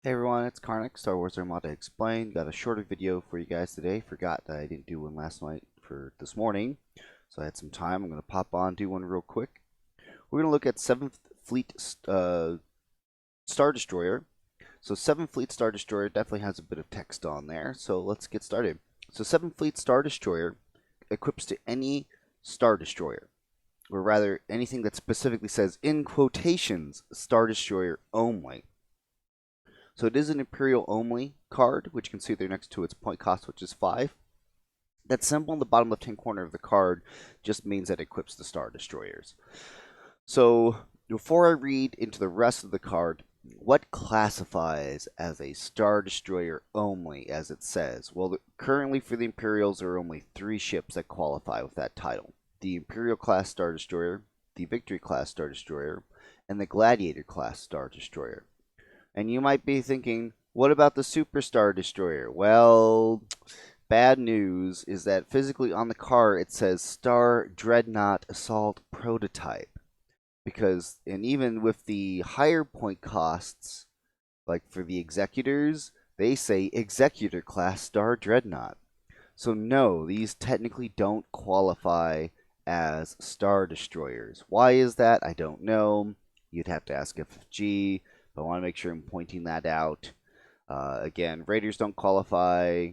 Hey everyone, it's Karnik, Star Wars Armada Explained. Got a shorter video for you guys today. Forgot that I didn't do one last night for this morning, so I had some time. I'm going to pop on, do one real quick. We're going to look at 7th Fleet Star Destroyer. So 7th Fleet Star Destroyer definitely has a bit of text on there, so let's get started. So 7th Fleet Star Destroyer equips to any Star Destroyer, or rather anything that specifically says, in quotations, Star Destroyer only. So it is an Imperial only card, which you can see there next to its point cost, which is 5. That symbol in the bottom left-hand corner of the card just means that it equips the Star Destroyers. So before I read into the rest of the card, what classifies as a Star Destroyer only, as it says? Well, currently for the Imperials, there are only 3 ships that qualify with that title. The Imperial-class Star Destroyer, the Victory-class Star Destroyer, and the Gladiator-class Star Destroyer. And you might be thinking, what about the Superstar Destroyer? Well, bad news is that physically on the car it says Star Dreadnought Assault Prototype. And even with the higher point costs, like for the Executors, they say Executor class Star Dreadnought. So no, these technically don't qualify as Star Destroyers. Why is that? I don't know. You'd have to ask FFG. I want to make sure I'm pointing that out. Again, Raiders don't qualify.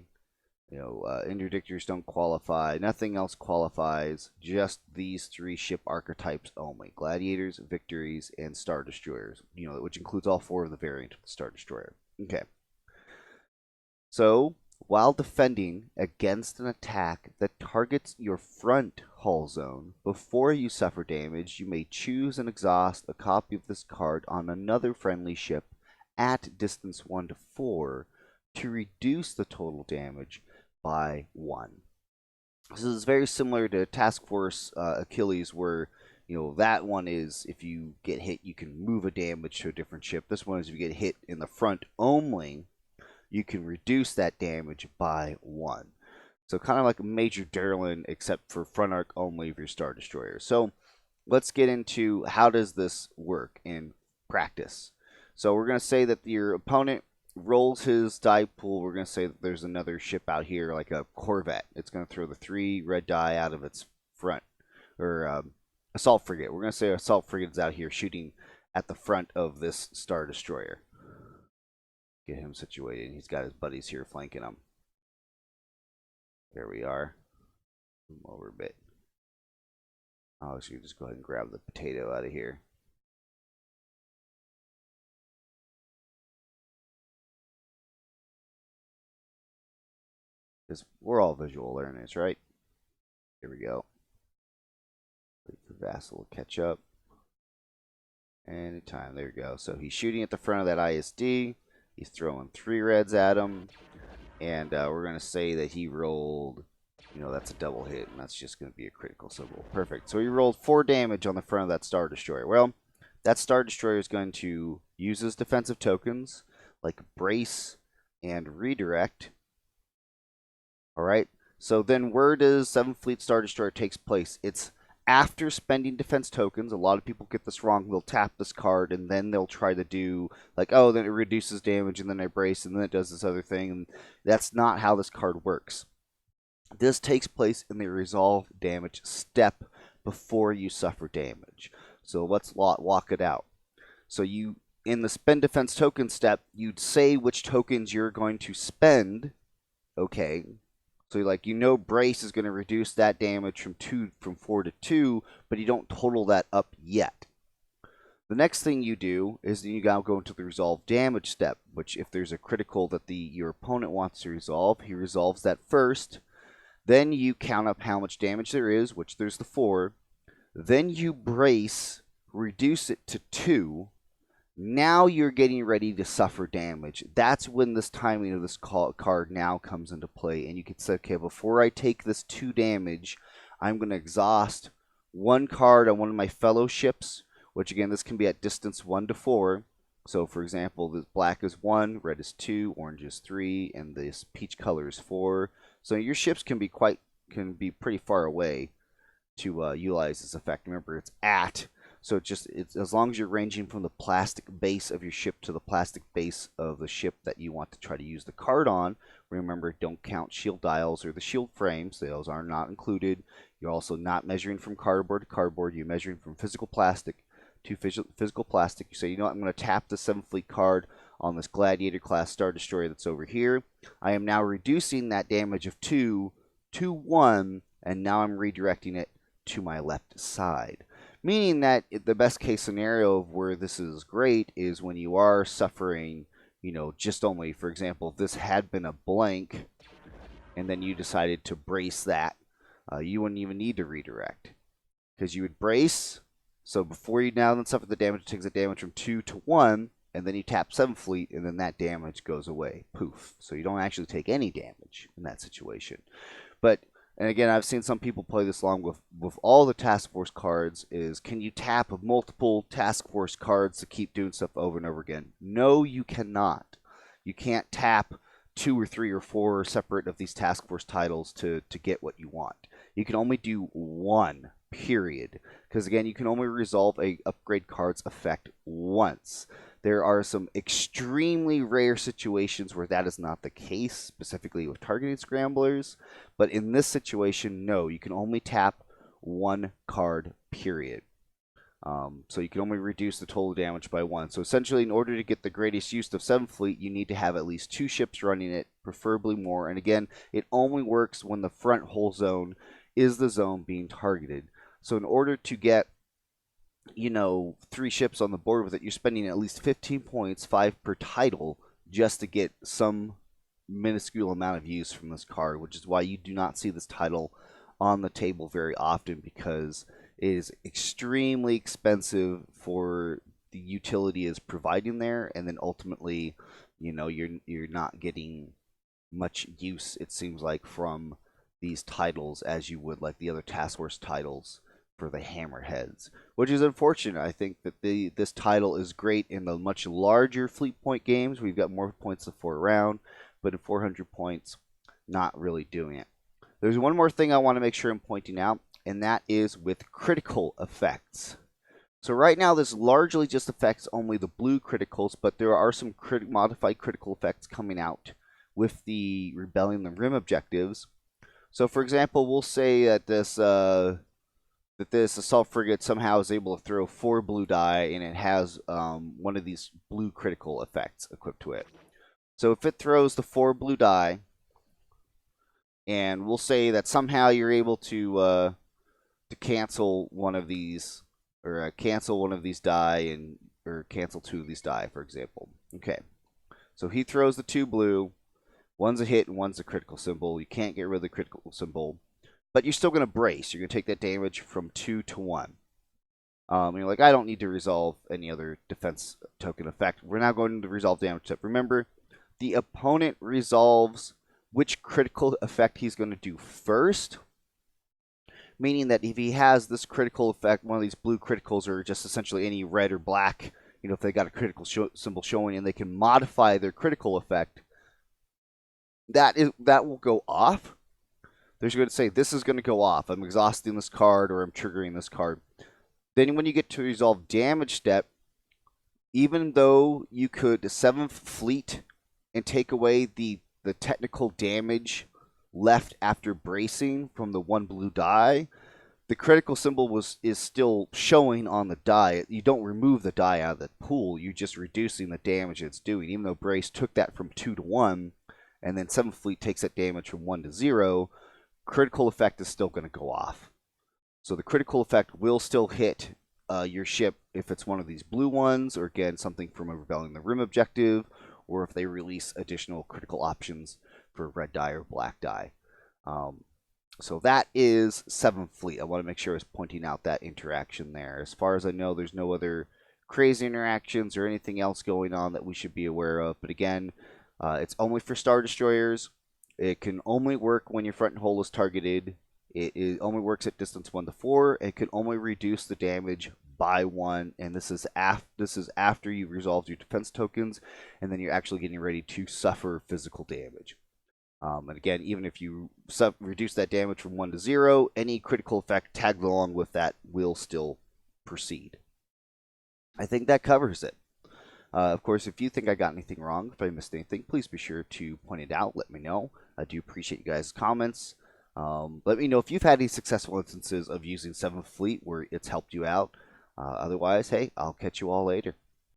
Interdictors don't qualify. Nothing else qualifies. Just these 3 ship archetypes only: Gladiators, Victories, and Star Destroyers. Which includes all 4 of the variant of the Star Destroyer. Okay. So, while defending against an attack that targets your front hull zone, before you suffer damage, you may choose and exhaust a copy of this card on another friendly ship at distance 1 to 4 to reduce the total damage by 1. This is very similar to Task Force Achilles, where that one is if you get hit, you can move a damage to a different ship. This one is if you get hit in the front only, you can reduce that damage by 1. So kind of like a Major Derlin, except for front arc only of your Star Destroyer. So let's get into how does this work in practice. So we're going to say that your opponent rolls his die pool. We're going to say that there's another ship out here, like a Corvette. It's going to throw the 3 red die out of its front. Or assault frigate. We're going to say assault frigate is out here shooting at the front of this Star Destroyer. Get him situated. He's got his buddies here flanking him. There we are. Move over a bit. Oh, should just go ahead and grab the potato out of here. Because we're all visual learners, right? Here we go. Wait for Vassal to catch up. Anytime. There we go. So he's shooting at the front of that ISD. He's throwing 3 reds at him. And we're going to say that he rolled, that's a double hit, and that's just going to be a critical symbol. Perfect. So he rolled 4 damage on the front of that Star Destroyer. Well, that Star Destroyer is going to use his defensive tokens, like Brace and Redirect. All right. So then where does 7th Fleet Star Destroyer takes place? It's after spending defense tokens. A lot of people get this wrong. They'll tap this card, and then they'll try to do, like, oh, then it reduces damage, and then I brace, and then it does this other thing. And that's not how this card works. This takes place in the resolve damage step before you suffer damage. So let's walk it out. So you, in the spend defense token step, you'd say which tokens you're going to spend. Okay. So brace is going to reduce that damage from 4 to 2, but you don't total that up yet. The next thing you do is you gotta go into the resolve damage step, which if there's a critical that your opponent wants to resolve, he resolves that first. Then you count up how much damage there is, which there's the 4. Then you brace, reduce it to 2. Now you're getting ready to suffer damage. That's when this timing of this card now comes into play. And you can say, okay, before I take this 2 damage, I'm going to exhaust 1 card on one of my fellow ships, which again, this can be at distance 1 to 4. So for example, this black is 1, red is 2, orange is 3, and this peach color is 4. So your ships can be pretty far away to utilize this effect. Remember, it's at. So it's as long as you're ranging from the plastic base of your ship to the plastic base of the ship that you want to try to use the card on. Remember, don't count shield dials or the shield frames. Those are not included. You're also not measuring from cardboard to cardboard. You're measuring from physical plastic to physical plastic. You say, you know what, I'm going to tap the 7th Fleet card on this Gladiator class Star Destroyer that's over here. I am now reducing that damage of 2 to 1, and now I'm redirecting it to my left side. Meaning that the best case scenario of where this is great is when you are suffering, you know, just only, for example, if this had been a blank and then you decided to brace that, you wouldn't even need to redirect. Because you would brace, so before you now then suffer the damage, it takes the damage from 2 to 1, and then you tap 7th Fleet, and then that damage goes away. Poof. So you don't actually take any damage in that situation. But, and again, I've seen some people play this along with all the Task Force cards, is can you tap multiple Task Force cards to keep doing stuff over and over again? No, you cannot. You can't tap 2 or 3 or 4 separate of these Task Force titles to get what you want. You can only do one, period. Because again, you can only resolve a upgrade card's effect once. There are some extremely rare situations where that is not the case, specifically with targeting scramblers. But in this situation, no, you can only tap one card, period. So you can only reduce the total damage by 1. So essentially, in order to get the greatest use of 7th Fleet, you need to have at least 2 ships running it, preferably more. And again, it only works when the front hull zone is the zone being targeted. So in order to get, you know, 3 ships on the board with it, you're spending at least 15 points, 5 per title, just to get some minuscule amount of use from this card, which is why you do not see this title on the table very often, because it is extremely expensive for the utility is providing there, and then ultimately, you know, you're not getting much use, it seems like, from these titles as you would like the other Task Force titles for the Hammerheads, which is unfortunate. I think that this title is great in the much larger fleet point games. We've got more points for around, but in 400 points, not really doing it. There's one more thing I want to make sure I'm pointing out, and that is with critical effects. So right now this largely just affects only the blue criticals, but there are some modified critical effects coming out with the Rebellion the Rim objectives. So for example, we'll say that this assault frigate somehow is able to throw 4 blue die, and it has one of these blue critical effects equipped to it. So if it throws the 4 blue die, and we'll say that somehow you're able to cancel one of these, or cancel one of these die, or cancel 2 of these die, for example. Okay, so he throws the 2 blue. One's a hit and one's a critical symbol. You can't get rid of the critical symbol, but you're still going to brace. You're going to take that damage from 2 to 1. You're like, I don't need to resolve any other defense token effect. We're now going to resolve damage step. Remember, the opponent resolves which critical effect he's going to do first, meaning that if he has this critical effect, one of these blue criticals, or just essentially any red or black, you know, if they got a critical symbol showing and they can modify their critical effect, that will go off. They're going to say, this is going to go off. I'm exhausting this card, or I'm triggering this card. Then when you get to resolve damage step, even though you could 7th Fleet and take away the technical damage left after bracing from the 1 blue die, the critical symbol is still showing on the die. You don't remove the die out of the pool. You're just reducing the damage it's doing. Even though brace took that from 2 to 1, and then 7th Fleet takes that damage from 1 to 0, critical effect is still going to go off. So the critical effect will still hit your ship if it's one of these blue ones, or again, something from a Rebellion the Rim objective, or if they release additional critical options for red die or black die. So that is 7th Fleet. I want to make sure I was pointing out that interaction there. As far as I know, there's no other crazy interactions or anything else going on that we should be aware of. But again, it's only for Star Destroyers. It can only work when your front hull is targeted. It only works at distance 1 to 4. It can only reduce the damage by 1, and this is after you've resolved your defense tokens, and then you're actually getting ready to suffer physical damage. And again, even if you reduce that damage from 1 to 0, any critical effect tagged along with that will still proceed. I think that covers it. Of course, if you think I got anything wrong, if I missed anything, please be sure to point it out. Let me know. I do appreciate you guys' comments. Let me know if you've had any successful instances of using 7th Fleet where it's helped you out. Otherwise, hey, I'll catch you all later.